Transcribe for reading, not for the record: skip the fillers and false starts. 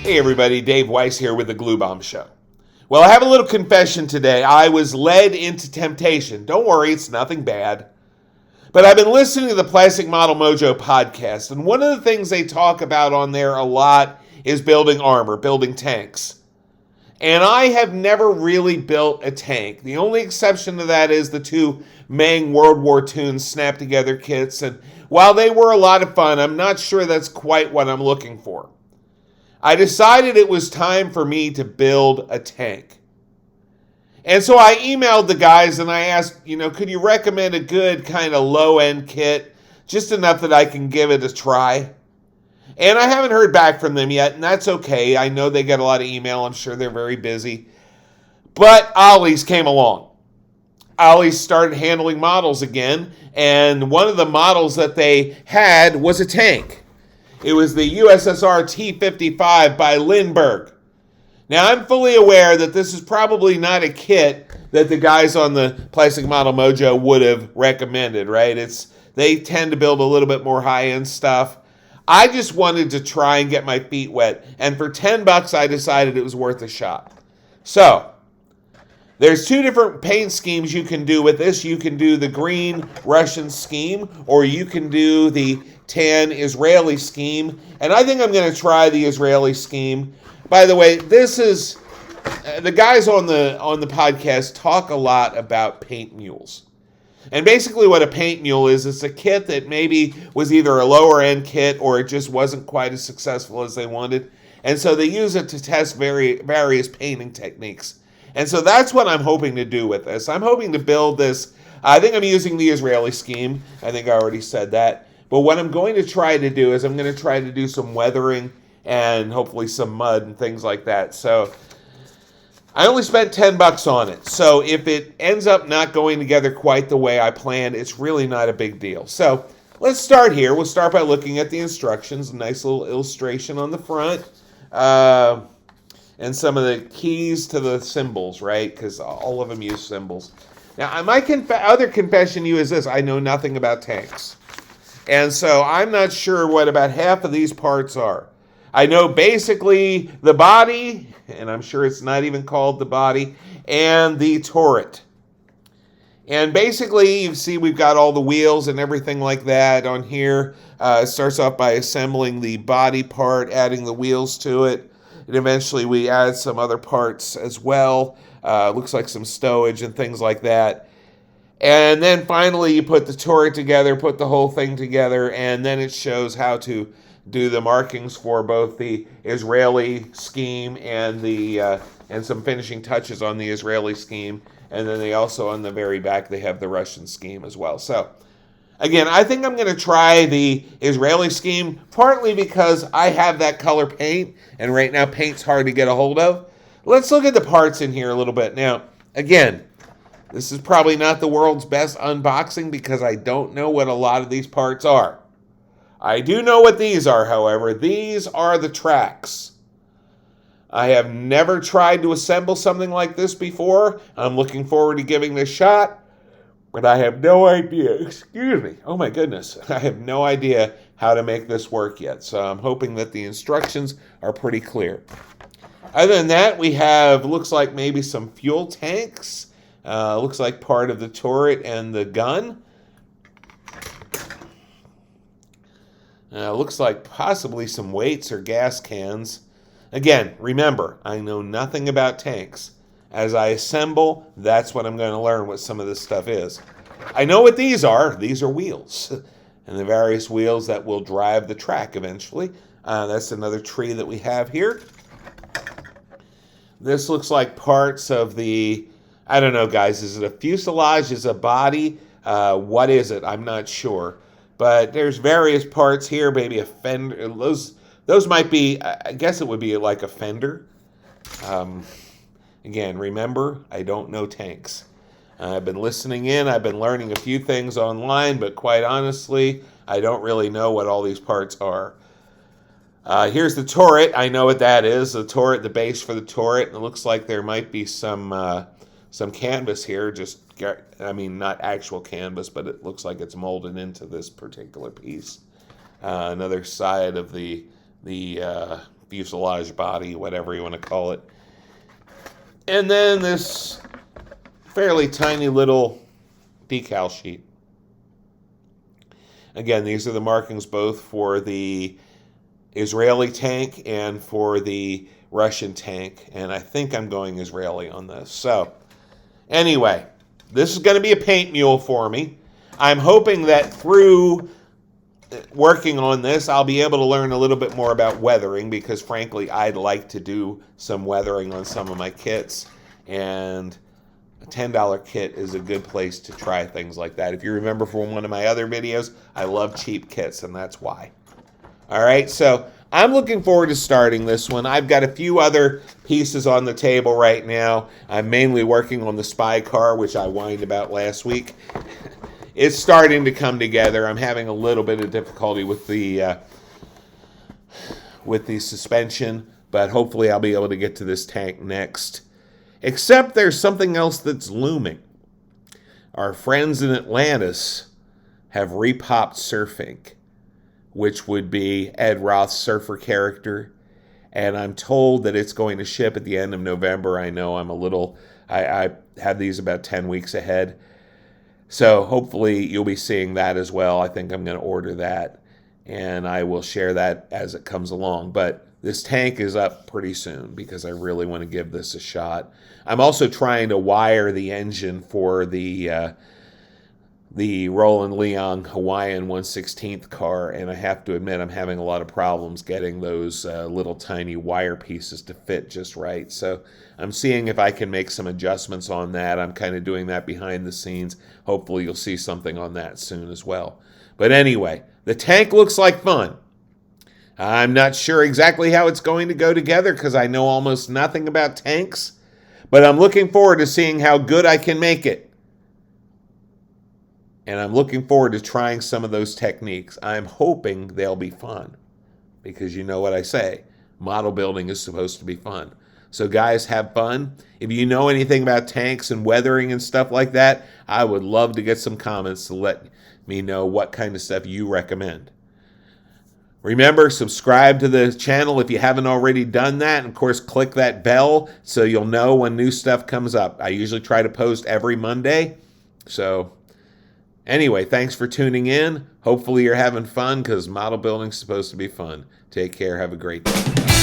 Hey everybody, Dave Weiss here with the Glue Bomb Show. Well, I have a little confession today. I was led into temptation. Don't worry, it's nothing bad. But I've been listening to the Plastic Model Mojo podcast, and one of the things they talk about on there a lot is building armor, building tanks. And I have never really built a tank. The only exception to that is the two Meng World War Toons snap-together kits, and while they were a lot of fun, I'm not sure that's quite what I'm looking for. I decided it was time for me to build a tank. And so I emailed the guys and I asked, could you recommend a good kind of low-end kit, just enough that I can give it a try? And I haven't heard back from them yet, and that's okay. I know they get a lot of email. I'm sure they're very busy. But Ollies came along. Ollies started handling models again, and one of the models that they had was a tank. It was the USSR T-55 by Lindberg. Now, I'm fully aware that this is probably not a kit that the guys on the Plastic Model Mojo would have recommended, right? They tend to build a little bit more high-end stuff. I just wanted to try and get my feet wet, and for $10, I decided it was worth a shot. So, there's two different paint schemes you can do with this. You can do the green Russian scheme, or you can do the tan Israeli scheme. And I think I'm going to try the Israeli scheme. By the way, this is the guys on the podcast talk a lot about paint mules. And basically what a paint mule is, it's a kit that maybe was either a lower end kit or it just wasn't quite as successful as they wanted. And so they use it to test various painting techniques. And so that's what I'm hoping to do with this. I'm hoping to build this. I think I'm using the Israeli scheme. I think I already said that. But what I'm going to try to do is I'm going to try to do some weathering and hopefully some mud and things like that. So I only spent $10 on it. So if it ends up not going together quite the way I planned, it's really not a big deal. So let's start here. We'll start by looking at the instructions. A nice little illustration on the front. And some of the keys to the symbols, right? Because all of them use symbols. Now, my other confession to you is this. I know nothing about tanks. And so I'm not sure what about half of these parts are. I know basically the body, and I'm sure it's not even called the body, and the turret. And basically, you see we've got all the wheels and everything like that on here. It starts off by assembling the body part, adding the wheels to it. And eventually we add some other parts as well. Looks like some stowage and things like that. And then finally you put the turret together, put the whole thing together, and then it shows how to do the markings for both the Israeli scheme and and some finishing touches on the Israeli scheme. And then they also, on the very back, they have the Russian scheme as well. So, again, I think I'm going to try the Israeli scheme, partly because I have that color paint, and right now paint's hard to get a hold of. Let's look at the parts in here a little bit. Now, again, this is probably not the world's best unboxing because I don't know what a lot of these parts are. I do know what these are, however. These are the tracks. I have never tried to assemble something like this before. I'm looking forward to giving this a shot, but I have no idea. Excuse me. Oh my goodness. I have no idea how to make this work yet. So I'm hoping that the instructions are pretty clear. Other than that, we have, looks like maybe some fuel tanks. Looks like part of the turret and the gun. Looks like possibly some weights or gas cans. Again, remember, I know nothing about tanks. As I assemble, that's what I'm going to learn what some of this stuff is. I know what these are. These are wheels. And the various wheels that will drive the track eventually. That's another tree that we have here. This looks like parts of the, I don't know, guys. Is it a fuselage? Is it a body? What is it? I'm not sure. But there's various parts here. Maybe a fender. Those might be, I guess it would be like a fender. Again, remember, I don't know tanks. I've been listening in. I've been learning a few things online, but quite honestly, I don't really know what all these parts are. Here's the turret. I know what that is. The turret, the base for the turret. And it looks like there might be some canvas here. Not actual canvas, but it looks like it's molded into this particular piece. Another side of the fuselage body, whatever you want to call it. And then this fairly tiny little decal sheet. Again, these are the markings both for the Israeli tank and for the Russian tank. And I think I'm going Israeli on this. So, anyway, this is going to be a paint mule for me. I'm hoping that through working on this, I'll be able to learn a little bit more about weathering, because frankly, I'd like to do some weathering on some of my kits. And a $10 kit is a good place to try things like that. If you remember from one of my other videos, I love cheap kits, and that's why. All right, so I'm looking forward to starting this one. I've got a few other pieces on the table right now. I'm mainly working on the spy car, which I whined about last week. It's starting to come together. I'm having a little bit of difficulty with the suspension, but hopefully I'll be able to get to this tank next. Except there's something else that's looming. Our friends in Atlantis have repopped Surfink, which would be Ed Roth's surfer character. And I'm told that it's going to ship at the end of November. I know I have these about 10 weeks ahead. So hopefully you'll be seeing that as well. I think I'm going to order that, and I will share that as it comes along. But this tank is up pretty soon because I really want to give this a shot. I'm also trying to wire the engine for the Roland Leong Hawaiian 1/16th car, and I have to admit I'm having a lot of problems getting those little tiny wire pieces to fit just right. So I'm seeing if I can make some adjustments on that. I'm kind of doing that behind the scenes. Hopefully you'll see something on that soon as well. But anyway, the tank looks like fun. I'm not sure exactly how it's going to go together because I know almost nothing about tanks, but I'm looking forward to seeing how good I can make it. And I'm looking forward to trying some of those techniques. I'm hoping they'll be fun, because you know what I say, model building is supposed to be fun. So guys, have fun. If you know anything about tanks and weathering and stuff like that, I would love to get some comments to let me know what kind of stuff you recommend. Remember, subscribe to the channel if you haven't already done that. And of course, click that bell so you'll know when new stuff comes up. I usually try to post every Monday. So anyway, thanks for tuning in. Hopefully you're having fun, because model building is supposed to be fun. Take care. Have a great day.